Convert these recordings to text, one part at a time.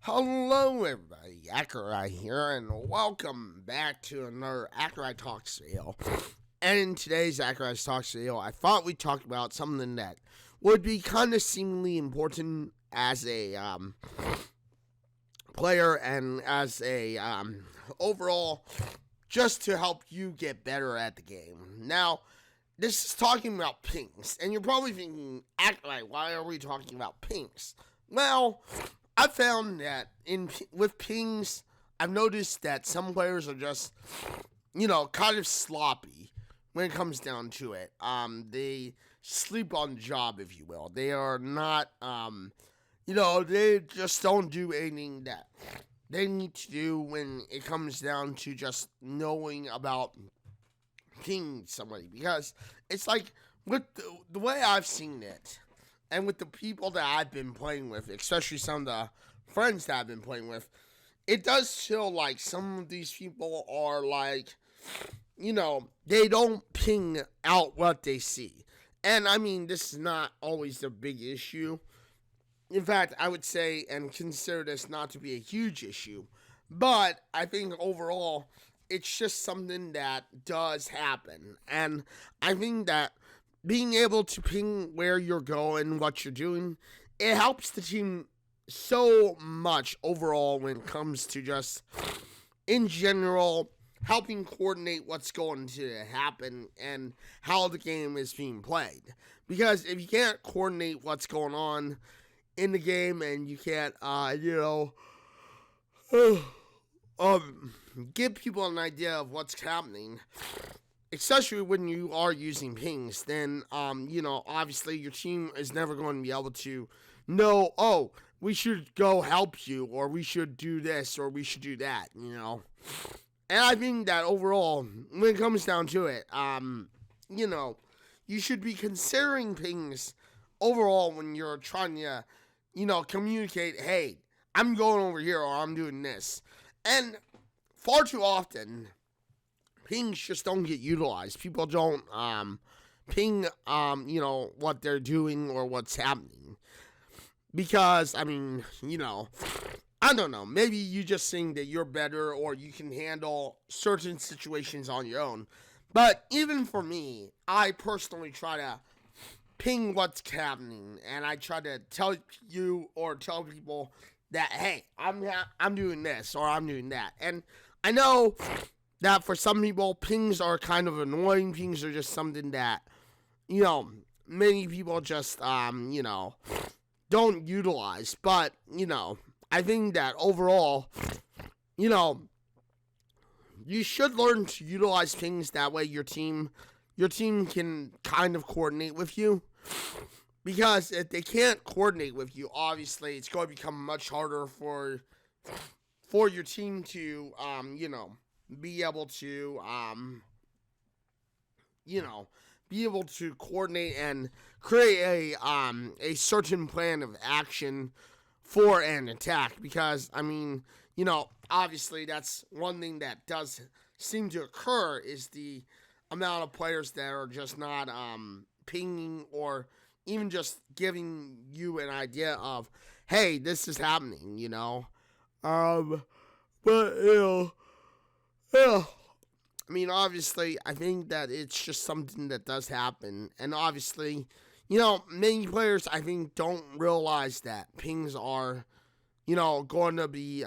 Hello, everybody. Accureye here, and welcome back to another Accureye Talks video. And in today's Accureye Talks video, I thought we'd talk about something that would be kind of seemingly important as a player and as a overall, just to help you get better at the game. Now, this is talking about pings, and you're probably thinking, Accureye, why are we talking about pings? Well, I found that with pings, I've noticed that some players are just, kind of sloppy when it comes down to it. They sleep on the job, if you will. They are not, they just don't do anything that they need to do when it comes down to just knowing about pinging somebody. Because it's like, with the way I've seen it, and with the people that I've been playing with, especially some of the friends that I've been playing with, it does feel like some of these people are like, they don't ping out what they see. And I mean, this is not always the big issue. In fact, I would say and consider this not to be a huge issue. But I think overall, it's just something that does happen. And I think that being able to ping where you're going, what you're doing, it helps the team so much overall when it comes to just, in general, helping coordinate what's going to happen and how the game is being played. Because if you can't coordinate what's going on in the game and you can't, give people an idea of what's happening, especially when you are using pings, then, obviously your team is never going to be able to know, oh, we should go help you, or we should do this, or we should do that, And I think that overall, when it comes down to it, you should be considering pings overall when you're trying to, communicate, hey, I'm going over here, or I'm doing this. And far too often, pings just don't get utilized. People don't ping, what they're doing or what's happening. Because, I don't know. Maybe you just think that you're better or you can handle certain situations on your own. But even for me, I personally try to ping what's happening. And I try to tell you or tell people that, hey, I'm doing this or I'm doing that. And I know that for some people, pings are kind of annoying. Pings are just something that, many people just, don't utilize. But, I think that overall, you should learn to utilize pings. That way your team can kind of coordinate with you. Because if they can't coordinate with you, obviously it's going to become much harder for your team to, be able to, be able to coordinate and create a certain plan of action for an attack. Because, obviously that's one thing that does seem to occur is the amount of players that are just not pinging or even just giving you an idea of, hey, this is happening, But, obviously, I think that it's just something that does happen. And obviously, many players, I think, don't realize that pings are, going to be,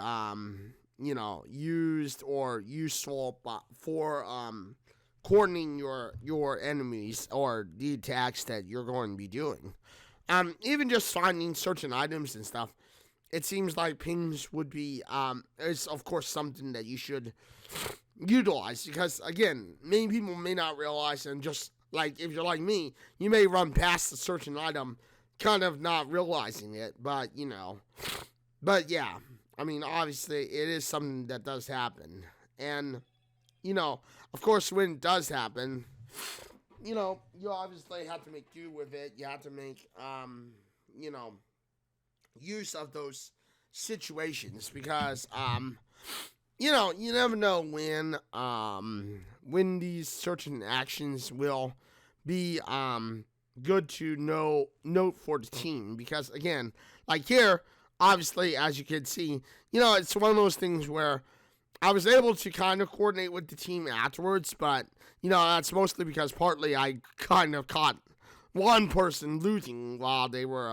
used or useful for coordinating your enemies or the attacks that you're going to be doing. Even just finding certain items and stuff, it seems like pings would be, is of course something that you should utilize. Because, again, many people may not realize, and just like if you're like me, you may run past a certain item kind of not realizing it. But, but yeah, obviously it is something that does happen. And, of course, when it does happen, you obviously have to make do with it. You have to make, use of those situations because, you never know when these certain actions will be, good to note for the team. Because, again, like here, obviously, as you can see, it's one of those things where I was able to kind of coordinate with the team afterwards, but, that's mostly because partly I kind of caught one person losing while they were,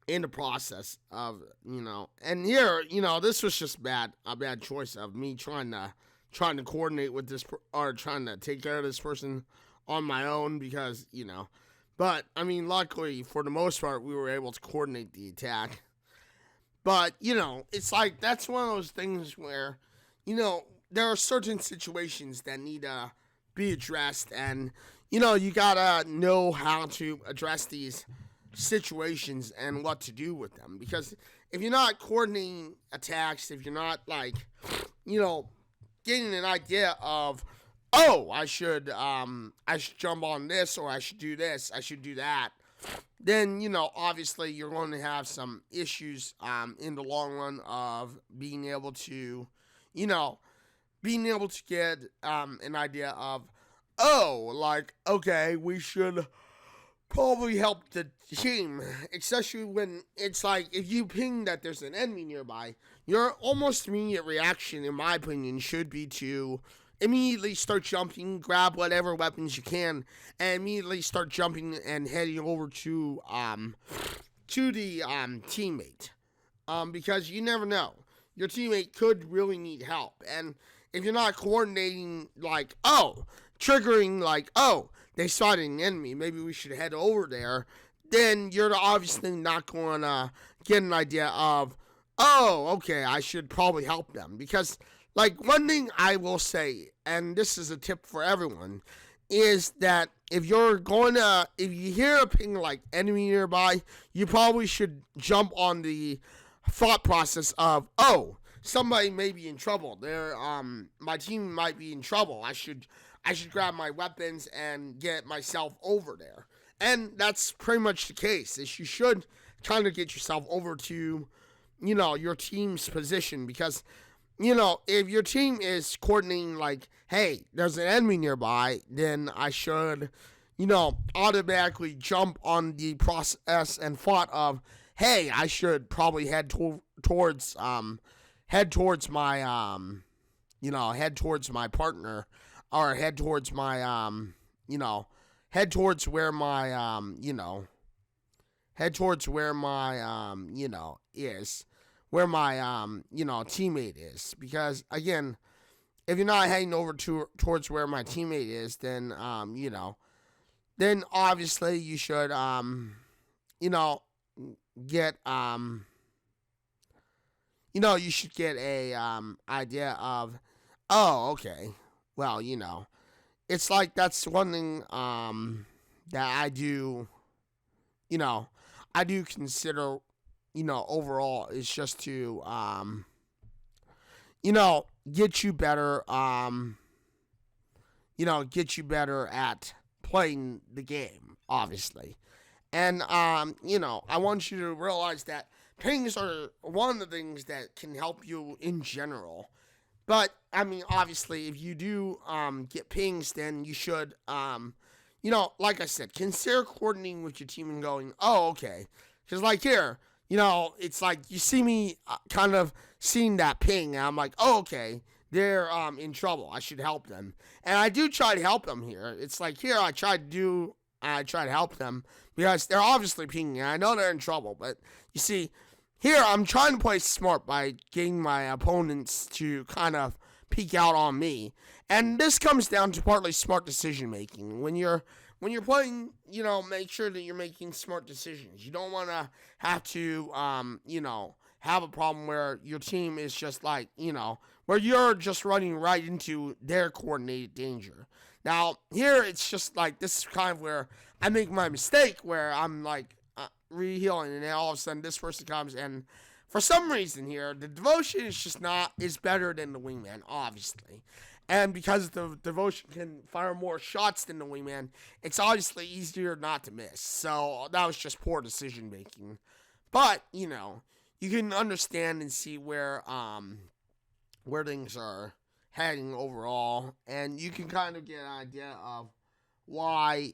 in the process of, and here, this was just a bad choice of me trying to coordinate with this, or trying to take care of this person on my own because, but, I mean, luckily, for the most part, we were able to coordinate the attack. But, it's like, that's one of those things where, there are certain situations that need to be addressed, and, you gotta know how to address these situations and what to do with them. Because if you're not coordinating attacks, if you're not, like, getting an idea of, oh, I should jump on this, or I should do this, I should do that, then, obviously you're going to have some issues in the long run of being able to get an idea of, oh, like, okay, we should probably help the team, especially when it's like, if you ping that there's an enemy nearby, your almost immediate reaction, in my opinion, should be to immediately start jumping, grab whatever weapons you can, and immediately start jumping and heading over to the teammate. Because you never know. Your teammate could really need help. And if you're not coordinating, like, triggering, like, they spotted an enemy, maybe we should head over there, then you're obviously not going to get an idea of, okay, I should probably help them. Because, like, one thing I will say, and this is a tip for everyone, is that if you hear a ping like enemy nearby, you probably should jump on the thought process of, somebody may be in trouble. My team might be in trouble. I should grab my weapons and get myself over there. And that's pretty much the case, is you should kind of get yourself over to, your team's position, because, if your team is coordinating, like, hey, there's an enemy nearby, then I should, automatically jump on the process and thought of, hey, I should probably head towards my, head towards my partner, or head towards my, head towards where my, is, where my, teammate is. Because, again, if you're not heading over towards where my teammate is, then, then obviously you should, get, you should get a, idea of, okay, well, it's like, that's one thing, that I do consider, overall, is just to, get you better, at playing the game, obviously. And, I want you to realize that pings are one of the things that can help you in general. But, I mean, obviously, if you do get pings, then you should, like I said, consider coordinating with your team and going, okay. Because, like, here, it's like you see me kind of seeing that ping, and I'm like, okay, they're in trouble. I should help them. And I do try to help them here. It's like, here, I try to help them because they're obviously pinging, and I know they're in trouble. But, you see, here, I'm trying to play smart by getting my opponents to kind of peek out on me. And this comes down to partly smart decision making. When you're playing, make sure that you're making smart decisions. You don't want to have to, have a problem where your team is just like, where you're just running right into their coordinated danger. Now, here, it's just like, this is kind of where I make my mistake, where I'm like, re-healing, and then all of a sudden this person comes, and for some reason here, the devotion is better than the wingman, obviously. And because the devotion can fire more shots than the wingman, it's obviously easier not to miss. So that was just poor decision making. But, you can understand and see where things are heading overall, and you can kind of get an idea of why,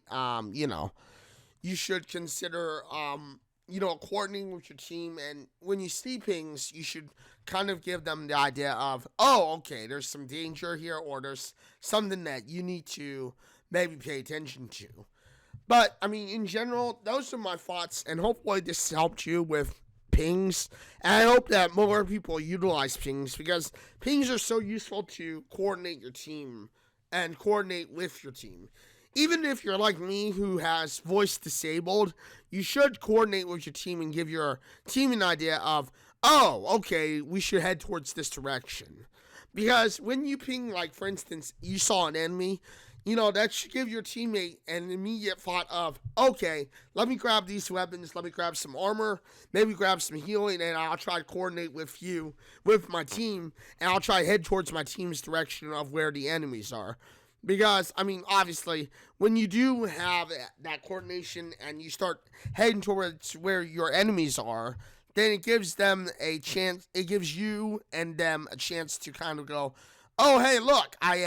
you should consider, coordinating with your team. And when you see pings, you should kind of give them the idea of, oh, okay, there's some danger here, or there's something that you need to maybe pay attention to. But, I mean, in general, those are my thoughts, and hopefully this helped you with pings. And I hope that more people utilize pings, because pings are so useful to coordinate your team and coordinate with your team. Even if you're like me, who has voice disabled, you should coordinate with your team and give your team an idea of, oh, okay, we should head towards this direction. Because when you ping, like, for instance, you saw an enemy, that should give your teammate an immediate thought of, okay, let me grab these weapons, let me grab some armor, maybe grab some healing, and I'll try to coordinate with you, with my team, and I'll try to head towards my team's direction of where the enemies are. Because, I mean, obviously, when you do have that coordination and you start heading towards where your enemies are, then it gives them a chance, it gives you and them a chance to kind of go, oh, hey, look, I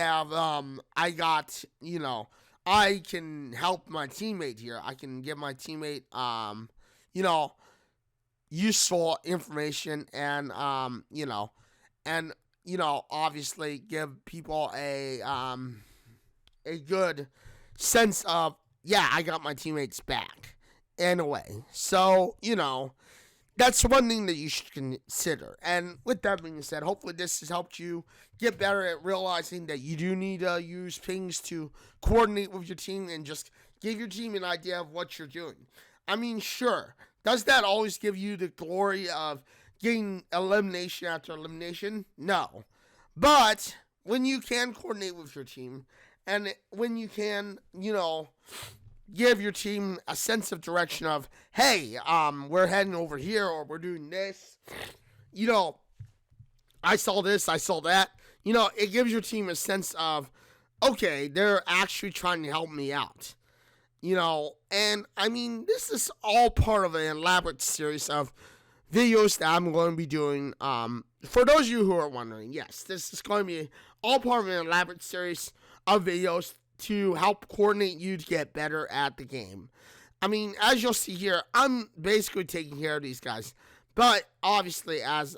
can help my teammate here. I can give my teammate, useful information and, obviously give people a good sense of, yeah, I got my teammates back in a way. So, that's one thing that you should consider. And with that being said, hopefully this has helped you get better at realizing that you do need to use pings to coordinate with your team and just give your team an idea of what you're doing. I mean, sure, does that always give you the glory of getting elimination after elimination? No. But when you can coordinate with your team, and when you can, give your team a sense of direction of, hey, we're heading over here, or we're doing this, I saw this, I saw that, it gives your team a sense of, okay, they're actually trying to help me out, and I mean, this is all part of an elaborate series of videos that I'm going to be doing. For those of you who are wondering, yes, this is going to be all part of an elaborate series of videos to help coordinate you to get better at the game. I mean, as you'll see here, I'm basically taking care of these guys. But obviously, as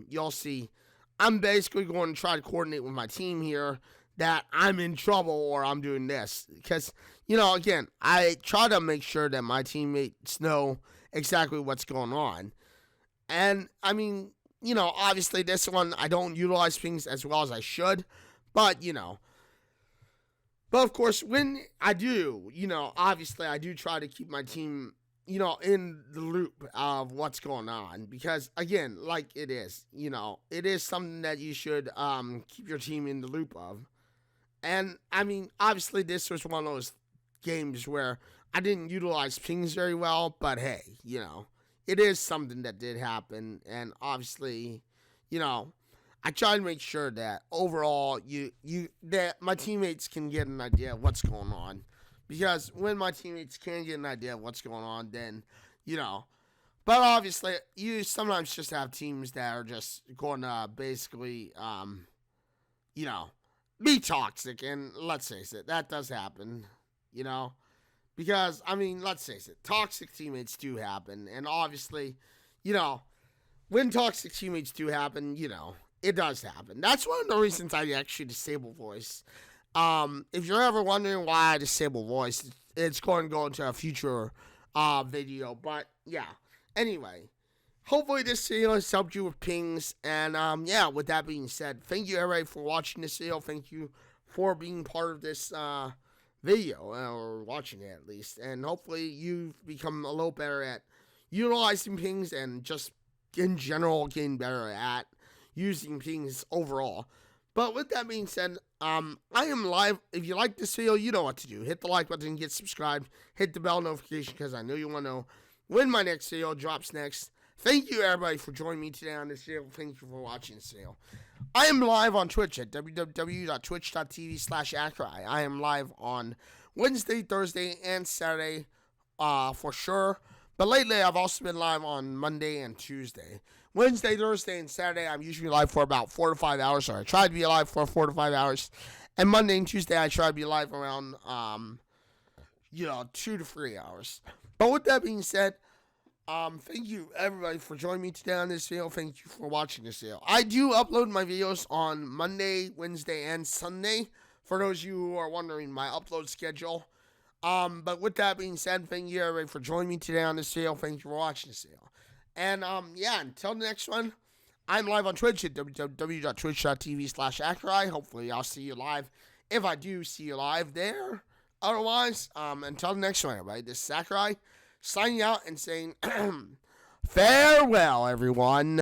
you'll see, I'm basically going to try to coordinate with my team here that I'm in trouble or I'm doing this. Because, again, I try to make sure that my teammates know exactly what's going on. And, I mean, obviously this one, I don't utilize things as well as I should. But, But, of course, when I do, obviously I do try to keep my team, in the loop of what's going on. Because, again, like it is something that you should keep your team in the loop of. And, I mean, obviously this was one of those games where I didn't utilize pings very well. But, hey, it is something that did happen. And, obviously, I try to make sure that overall that my teammates can get an idea of what's going on. Because when my teammates can get an idea of what's going on, then, but obviously you sometimes just have teams that are just going to basically, be toxic. And let's face it, that does happen, because, I mean, let's face it, toxic teammates do happen. And obviously, when toxic teammates do happen, it does happen. That's one of the reasons I actually disable voice. If you're ever wondering why I disable voice, it's going to go into a future video. But, yeah. Anyway, hopefully this video has helped you with pings. And, with that being said, thank you, everybody, for watching this video. Thank you for being part of this video, or watching it at least. And hopefully you've become a little better at utilizing pings and just, in general, getting better at using pings overall. But with that being said, I am live. If you like this video, you know what to do. Hit the like button, get subscribed, hit the bell notification, because I know you want to know when my next video drops next. Thank you, everybody, for joining me today on this video. Thank you for watching this video. I am live on Twitch at www.twitch.tv/Accureye. I am live on Wednesday, Thursday, and Saturday for sure. But lately, I've also been live on Monday and Tuesday. Wednesday, Thursday, and Saturday, I'm usually live for about 4 to 5 hours, or I try to be live for 4 to 5 hours. And Monday and Tuesday, I try to be live around, 2 to 3 hours. But with that being said, thank you everybody for joining me today on this video. Thank you for watching this video. I do upload my videos on Monday, Wednesday, and Sunday. For those of you who are wondering my upload schedule. But with that being said, thank you everybody for joining me today on this video. Thank you for watching this video. And until the next one, I'm live on Twitch at www.twitch.tv/Accureye. Hopefully I'll see you live if I do see you live there. Otherwise, until the next one, everybody, this is Accureye signing out and saying farewell, everyone.